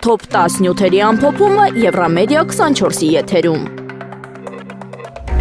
Թոփ 10 նյութերի ամփոփումը Եվրամեդիա 24-ի եթերում։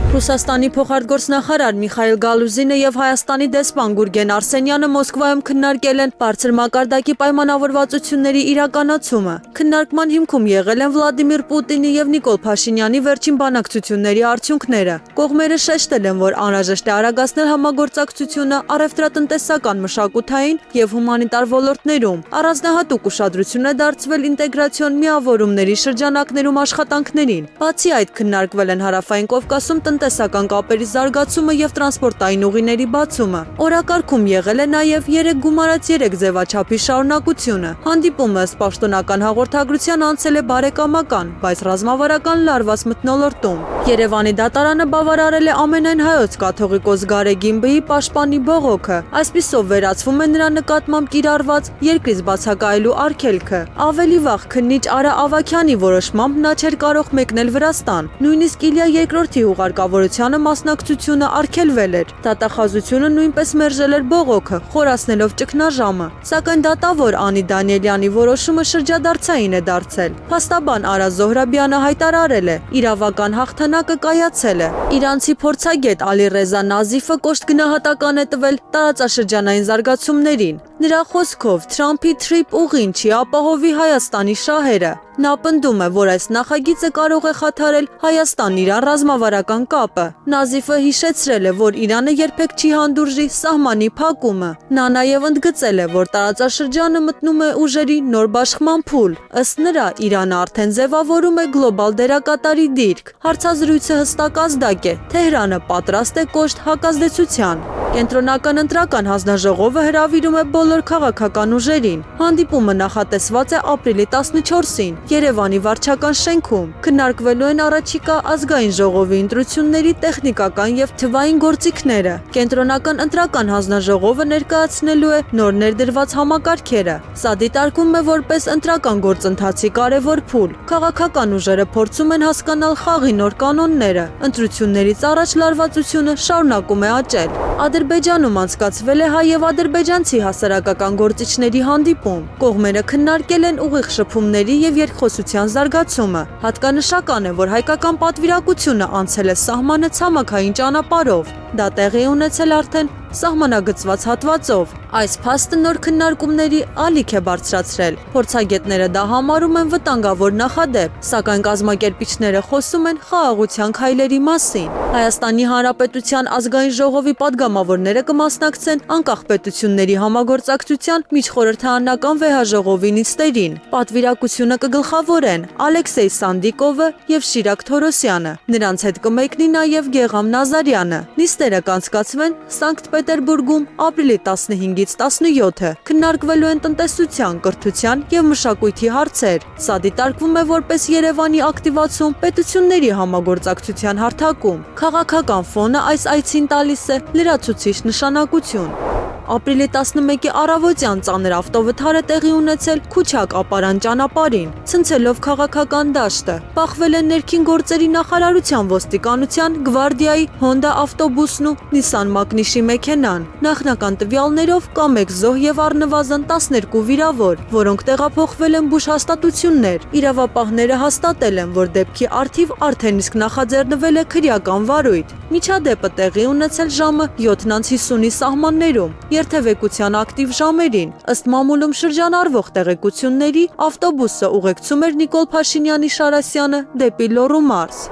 Ռուսաստանի փոխարտգործնախարար Միխայիլ Գալուզինը եւ Հայաստանի դեսպան Գուրգեն Արսենյանը Մոսկվայում քննարկել են բարձր մակարդակի պայմանավորվածությունների իրականացումը։ Քննարկման հիմքում եղել են Վլադիմիր Պուտինի եւ Նիկոլ Փաշինյանի վերջին բանակցությունների արդյունքները։ Կողմերը շեշտել են, որ անհրաժեշտ է արագացնել համագործակցությունը առևտրատնտեսական, մշակութային եւ հումանիտար ոլորտներում։ Առանձնահատուկ ուշադրություն է դարձվել ինտեգրացիոն միավորումների շրջանակներում աշխատանքներին։ Բացի այդ, քննարկվել են Հարավային Կովկասում տնտեսական կապերի զարգացումը եւ տրանսպորտային ուղիների բացումը։ Օրակարգում եղել է նաեւ 3 գումարած 3 ձևաչափի շարունակությունը։ Հանդիպումը ըստ պաշտոնական հաղորդագրության անցել է բարեկամական, բայց ռազմավարական լարված մթնոլորտում։ Երևանի դատարանը բավարարել է ամենայն հայոց կաթողիկոս Գարեգին Բ-ի պաշտպանի բողոքը։ Այսպիսով վերացվում է նրա նկատմամբ կիրառված երկրից բացակայելու արգելքը։ Ավելի վաղ քննիչ Արա Ավագյանի որոշմամբ նա չէր կարող մեկնել Վրաստան։ Նույնիսկ Իլյա II-ի ուղարկավորությանը մասնակցությունը արգելվել էր։ Դատախազությունը նույնպես մերժել էր բողոքը, խորացնելով ճգնաժամը։ Սակայն դատավոր Անի Դանիելյանի որոշումը շրջադարձային է դարձել։ Փաստաբան Արա Զոհրաբյանը հայտարարել է՝ իրավական հաղթանակը կայացել է։ Իրանցի փորձագետ Ալի-Ռեզա Նազիֆը կոշտ գնահատական է տվել տարածաշրջանային զարգացումներին։ Նրա խոսքով Թրամփի թրիփ ուղին չի ապահովի Հայաստանի շահերը։ Նա պնդում է, որ այս նախագիծը կարող է խաթարել Հայաստան-Իրան ռազմավարական կապը։ Նազիֆը հիշեցրել է, որ Իրանը երբեք չի հանդուրժի սահմանի փակումը։ Նա նաև ընդգծել է, որ տարածաշրջանը մտնում է ուժերի նոր բաշխման փուլ։ Ըստ նրա, Իրանը արդեն ձևավորում է գլոբալ դերակատարի դիրք։ Հարցազրույցը հստակ ազդակ է։ Թեհրանը պատրաստ է կոշտ հակազդեցության։ Կենտրոնական ընտրական հանձնաժողովը հրավիրում է բոլոր քաղաքական ուժերին։ Հանդիպումը նախատեսված է ապրիլի 14-ին Երևանի վարչական շենքում։ Քննարկվելու են առաջիկա ազգային ժողովի ընտրությունների տեխնիկական եւ թվային գործիքները։ Կենտրոնական ընտրական հանձնաժողովը ներկայացնելու է նոր ներդրված համակարգերը։ Սա դիտարկվում է որպես ընտրական գործընթացի կարևոր փուլ։ Քաղաքական ուժերը փորձում են հասկանալ խաղի նոր կանոնները։ Ընտրություններից առաջ լարվածությունը շարունակում է աճել։ Ադրբեջանում անցկացվել է հայ եւ ադրբեջանցի հասարակական գործիչների հանդիպում։ Կողմերը քննարկել են ուղիղ շփումների եւ երկխոսության զարգացումը։ Հատկանշական է, որ հայկական պատվիրակությունը անցել է սահմանը ցամաքային ճանապարհով։ Դա տեղի ունեցել արդեն սահմանագծված հատվածով։ Այս փաստը նոր քննարկումների ալիք է բարձրացրել։ Փորձագետները դա համարում են վտանգավոր նախադեպ, սակայն կազմակերպիչները խոսում են խաղաղության քայլերի մասին։ Հայաստանի Հանրապետության ազգային ժողովի падգամավորները կմասնակցեն անկախ պետությունների համագործակցության միջխորհրդարանական վեհաժողովի նիստերին։ Պատվիրակությունը կգլխավորեն Ալեքսեյ Սանդիկովը եւ Շիրակ Թորոսյանը։ Նրանց հետ կմեկնի նաեւ Գեգամ Նազարյանը։ Նիստերը կանցկացվեն Սանկտ Պետերբուրգում ապրիլի 15-ից 17-ը։ Քննարկվելու են տնտեսության, կրթության եւ մշակույթի հարցեր։ Սա դիտարկվում է որպես Երևանի ակտիվացում պետությունների համագործակցության հարթակում։ Քաղաքական ֆոնը այս այցին տալիս է լրացուցիչ նշանակություն։ Ապրիլի 11-ի առավոտյան ծանր ավտովթար է տեղի ունեցել Քուչակ ապարան ճանապարհին, ցնցելով քաղաքական դաշտը։ Բախվել են ներքին գործերի նախարարության ոստիկանության, գվարդիայի, Հոնդա ավտոբուսն ու Նիսան Մագնիշի մեքենան։ Նախնական տվյալներով կա 1 զոհ եւ առնվազն 12 վիրավոր, որոնք տեղափոխվել են բուժհաստատություններ։ Իրավապահները հաստատել են, որ դեպքի առթիվ արդեն իսկ նախաձեռնվել է քրեական վարույթ։ Միջադեպը տեղի ունեցել ժամը 7:50-ի սահմաններում։ Երթևեկության ակտիվ ժամերին, ըստ մամուլում շրջանառվող տեղեկությունների, ավտոբուսը ուղեկցում էր Նիկոլ Փաշինյանի Շարասյանը դեպի Լոռու մարզ։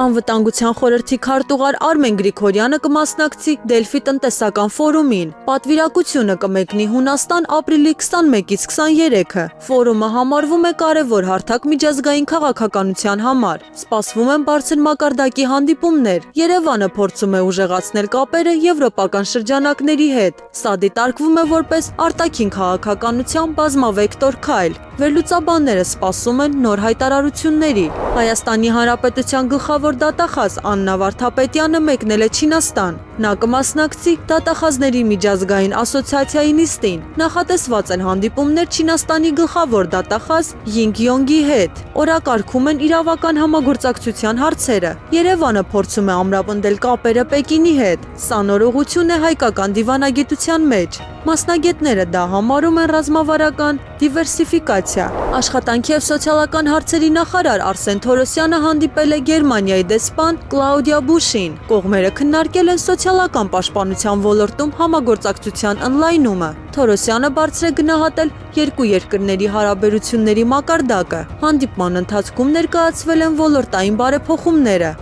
Անվտանգության խորհրդի քարտուղար Արմեն Գրիգորյանը կմասնակցի Դելֆի տնտեսական ֆորումին։ Պատվիրակությունը կմեկնի Հունաստան ապրիլի 21-ից 23-ը։ Ֆորումը համարվում է կարևոր հարթակ միջազգային քաղաքականության համար։ Սպասվում են բարձր մակարդակի հանդիպումներ։ Երևանը փորձում է ուժեղացնել կապերը եվրոպական շրջանակների հետ։ Սա դիտարկվում է որպես արտաքին քաղաքականության բազմավեկտոր քայլ։ Վերլուծաբանները սպասում են նոր հայտարարությունների։ Հայաստանի Հանրապետության գլխավոր դատախազ Աննա Վարդապետյանը մեկնել է Չինաստան։ Նա կմասնակցի Դատախազների միջազգային ասոցիացիայի նիստին։ Նախատեսված են հանդիպումներ Չինաստանի գլխավոր դատախազ Յինգ Յոնգի հետ։ Օրակարգում են իրավական համագործակցության հարցերը։ Երևանը փորձում է ամրապնդել կապերը Պեկինի հետ։ Սա նոր ուղղություն է հայկական դիվանագիտության մեջ։ Մասնագետները դա համարում են ռազմավարական դիվերսիֆիկացիա։ Աշխատանքի եւ սոցիալական հարցերի նախարար Արսեն Թորոսյանը հանդիպել է Գերմանիայի դեսպան Կլաուդիա Բուշին։ Կողմերը քննարկել են սոցիալական պաշտպանության ոլորտում համագործակցության ընդլայնումը։ Թորոսյանը բարձր է գնահատել երկու երկրների հարաբերությունների մակարդակը։ Հանդիպման ընթացքում ներկայացվել են ոլորտային բարեփոխումները։